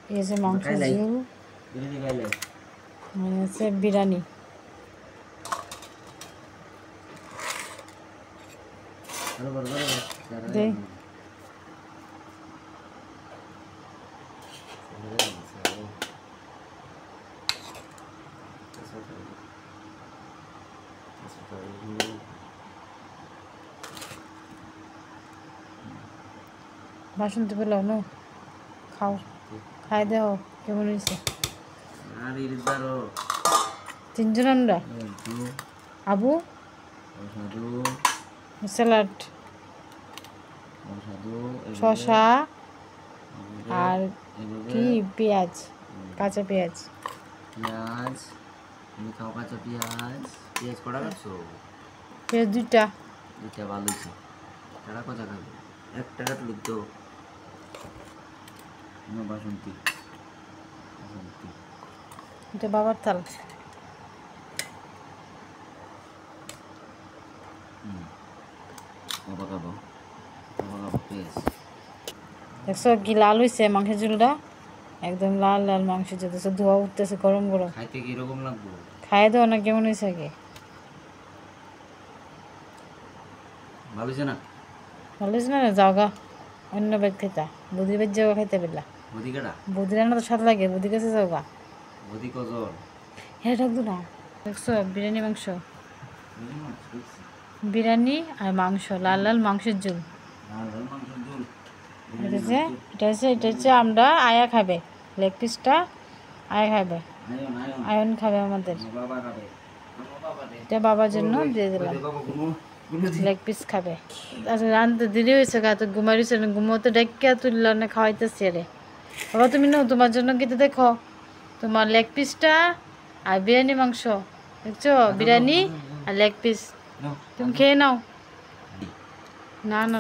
ये से मांस झोल से बिरयानी दे বাসন্তী পোলাও নো খাও খাই দাও কেমন হয়েছে তিনজন আমরা আবু স্যালাড শসা আর কি পেঁয়াজ কাঁচা পেঁয়াজ খাও কাঁচা পেঁয়াজ কটা রাখছো পেঁয়াজ দুইটা ভালো হয়েছে তারা কথা খাবে একটা কাটলি তো বাসন্তী এটা বাবার থাল দেখছো কি লাল হয়েছে মাংসের ঝোলটা একদম লাল লাল মাংস যেতেছে ধোয়া উঠতেছে গরম গরম খাইতে কিরকম লাগবে খাইয়ে দাও না কেমন হয়েছে আগে ভালো হয়েছে না ভালো হয়েছে না যাও গা অন্য বেদ খেতা বুধি বেদ যাও খাইতে পেলা বুধি কাটা বুধি রান্না তো স্বাদ লাগে বুধি কাছে যাও গা বুধি কজল হ্যাঁ রাখবো না দেখছো বিরিয়ানি মাংস বিরিয়ানি আর মাংস লাল লাল মাংসের ঝোল এটা হচ্ছে আমরা আয়া খাবে লেগ পিসটা আয়া খাবে আয়ন খাবে আমাদের এটা বাবার জন্য দিয়ে দিলাম লেগ পিস খাবে আচ্ছা রানতে দেরি হয়েছে গা তো ঘুমাইছে না ঘুমোতে ডেকে তুলল না খাওয়াইতেছি রে বাবা তুমি নাও তোমার জন্য কিন্তু দেখো তোমার লেগ পিসটা আর বিরিয়ানি মাংস দেখছো বিরিয়ানি আর লেগ পিস তুমি খেয়ে নাও না না